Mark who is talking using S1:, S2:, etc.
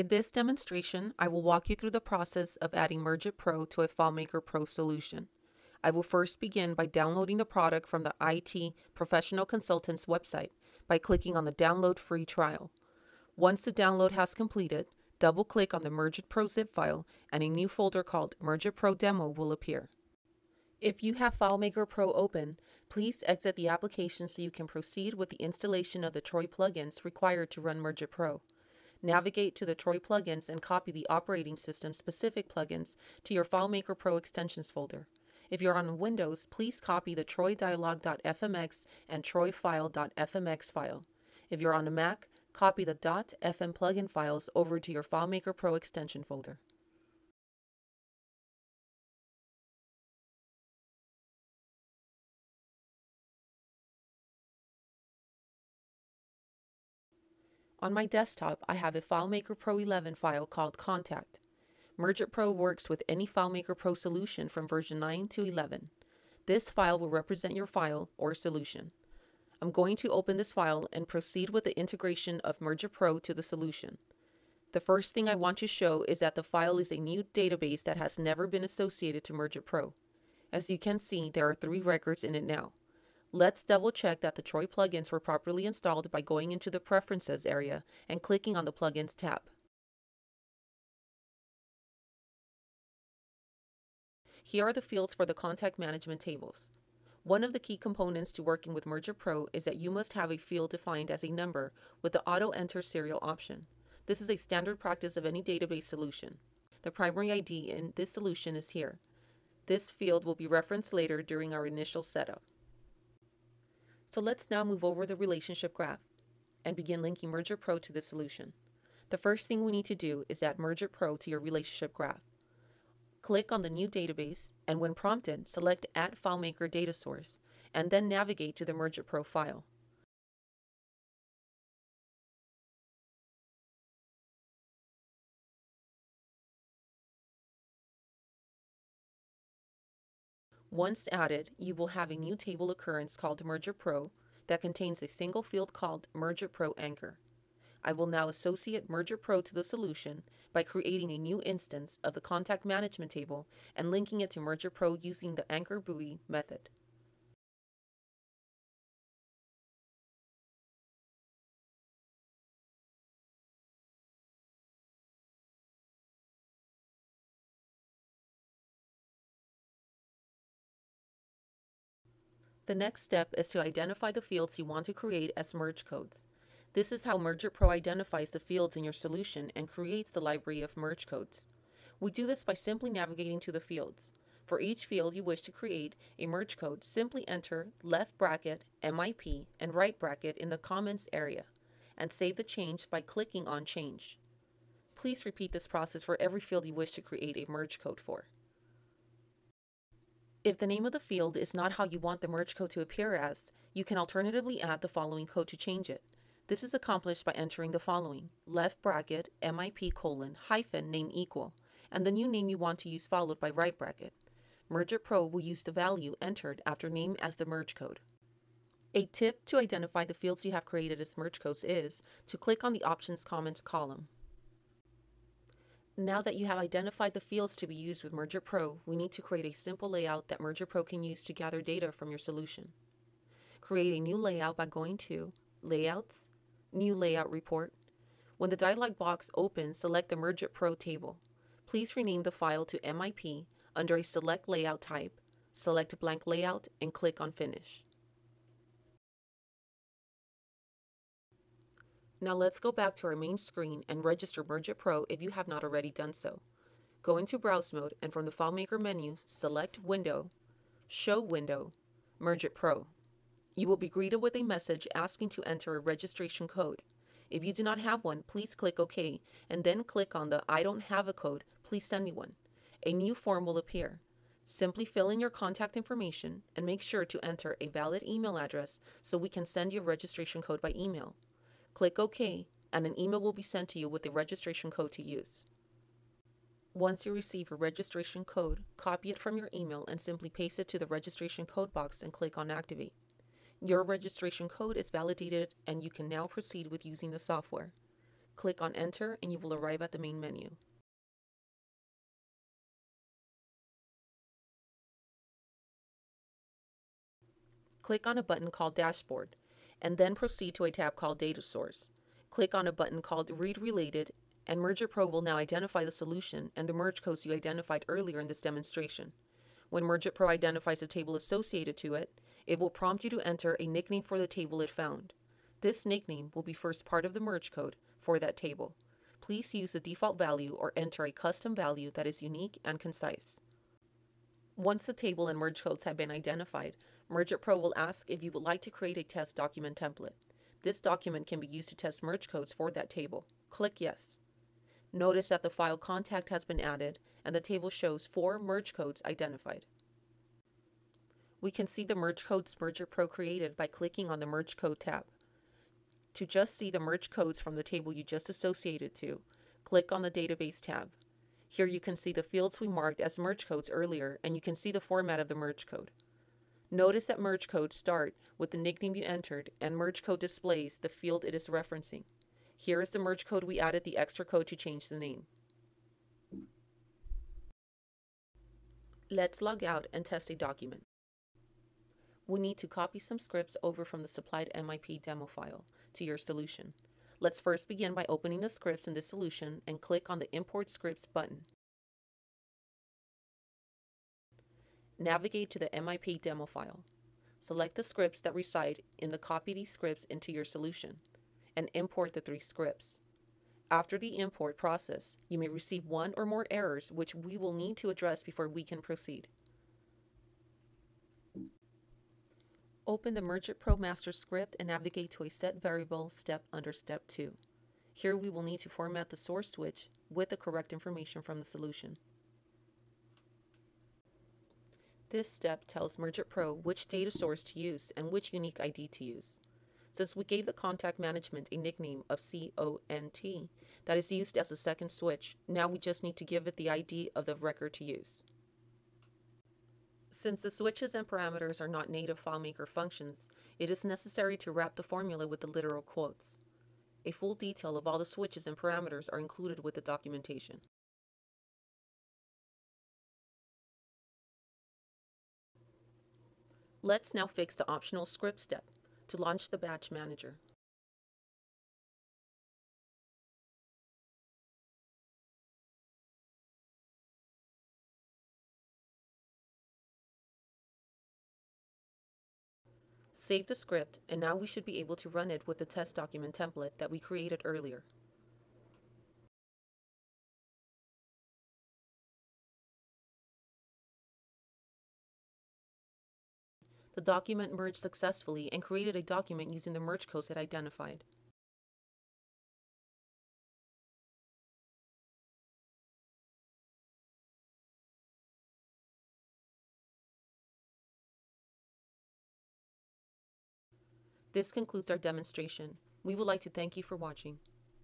S1: In this demonstration, I will walk you through the process of adding Merge.It Pro to a FileMaker Pro solution. I will first begin by downloading the product from the IT Professional Consultant's website by clicking on the Download Free Trial. Once the download has completed, double-click on the Merge.It Pro zip file and a new folder called Merge.It Pro Demo will appear. If you have FileMaker Pro open, please exit the application so you can proceed with the installation of the Troy plugins required to run Merge.It Pro. Navigate to the Troy plugins and copy the operating system specific plugins to your FileMaker Pro extensions folder. If you're on Windows, please copy the Troy dialog.fmx and Troy file.fmx file. If you're on a Mac, copy the .fm plugin files over to your FileMaker Pro extension folder. On my desktop, I have a FileMaker Pro 11 file called Contact. Merge.It Pro works with any FileMaker Pro solution from version 9 to 11. This file will represent your file or solution. I'm going to open this file and proceed with the integration of Merge.It Pro to the solution. The first thing I want to show is that the file is a new database that has never been associated to Merge.It Pro. As you can see, there are 3 records in it now. Let's double check that the Troy plugins were properly installed by going into the Preferences area and clicking on the Plugins tab. Here are the fields for the contact management tables. One of the key components to working with Merge.It Pro is that you must have a field defined as a number with the Auto Enter Serial option. This is a standard practice of any database solution. The primary ID in this solution is here. This field will be referenced later during our initial setup. So let's now move over the relationship graph and begin linking Merge.It Pro to the solution. The first thing we need to do is add Merge.It Pro to your relationship graph. Click on the new database, and when prompted, select Add FileMaker Data Source, and then navigate to the Merge.It Pro file. Once added, you will have a new table occurrence called Merge.It Pro that contains a single field called Merge.It Pro Anchor. I will now associate Merge.It Pro to the solution by creating a new instance of the contact management table and linking it to Merge.It Pro using the anchor buoy method. The next step is to identify the fields you want to create as merge codes. This is how Merge.It Pro identifies the fields in your solution and creates the library of merge codes. We do this by simply navigating to the fields. For each field you wish to create a merge code, simply enter left bracket MIP and right bracket in the comments area, and save the change by clicking on Change. Please repeat this process for every field you wish to create a merge code for. If the name of the field is not how you want the merge code to appear as, you can alternatively add the following code to change it. This is accomplished by entering the following: left bracket MIP : hyphen name equal, and the new name you want to use followed by right bracket. Merge.It Pro will use the value entered after name as the merge code. A tip to identify the fields you have created as merge codes is to click on the Options Comments column. Now that you have identified the fields to be used with Merge.It Pro, we need to create a simple layout that Merge.It Pro can use to gather data from your solution. Create a new layout by going to Layouts, New Layout Report. When the dialog box opens, select the Merge.It Pro table. Please rename the file to MIP under a select layout type, select blank layout, and click on Finish. Now let's go back to our main screen and register Merge.It Pro if you have not already done so. Go into Browse mode and from the FileMaker menu, select Window, Show Window, Merge.It Pro. You will be greeted with a message asking to enter a registration code. If you do not have one, please click OK and then click on the I don't have a code, please send me one. A new form will appear. Simply fill in your contact information and make sure to enter a valid email address so we can send you a registration code by email. Click OK, and an email will be sent to you with the registration code to use. Once you receive a registration code, copy it from your email and simply paste it to the registration code box and click on Activate. Your registration code is validated and you can now proceed with using the software. Click on Enter and you will arrive at the main menu. Click on a button called Dashboard, and then proceed to a tab called Data Source. Click on a button called Read Related, and Merge.It Pro will now identify the solution and the merge codes you identified earlier in this demonstration. When Merge.It Pro identifies a table associated to it, it will prompt you to enter a nickname for the table it found. This nickname will be first part of the merge code for that table. Please use the default value or enter a custom value that is unique and concise. Once the table and merge codes have been identified, Merge.It Pro will ask if you would like to create a test document template. This document can be used to test merge codes for that table. Click Yes. Notice that the file contact has been added and the table shows 4 merge codes identified. We can see the merge codes Merge.It Pro created by clicking on the Merge Code tab. To just see the merge codes from the table you just associated to, click on the Database tab. Here you can see the fields we marked as merge codes earlier, and you can see the format of the merge code. Notice that merge codes start with the nickname you entered, and merge code displays the field it is referencing. Here is the merge code we added the extra code to change the name. Let's log out and test a document. We need to copy some scripts over from the supplied MIP demo file to your solution. Let's first begin by opening the scripts in this solution and click on the Import Scripts button. Navigate to the MIP demo file. Select the scripts that reside in the Copy These Scripts into your solution and import the 3 scripts. After the import process, you may receive 1 or more errors which we will need to address before we can proceed. Open the Merge.It Pro master script and navigate to a Set Variable step under Step 2. Here we will need to format the source switch with the correct information from the solution. This step tells Merge.It Pro which data source to use and which unique ID to use. Since we gave the contact management a nickname of CONT that is used as a second switch, now we just need to give it the ID of the record to use. Since the switches and parameters are not native FileMaker functions, it is necessary to wrap the formula with the literal quotes. A full detail of all the switches and parameters are included with the documentation. Let's now fix the optional script step to launch the Batch Manager. Save the script, and now we should be able to run it with the test document template that we created earlier. The document merged successfully and created a document using the merge codes it identified. This concludes our demonstration. We would like to thank you for watching.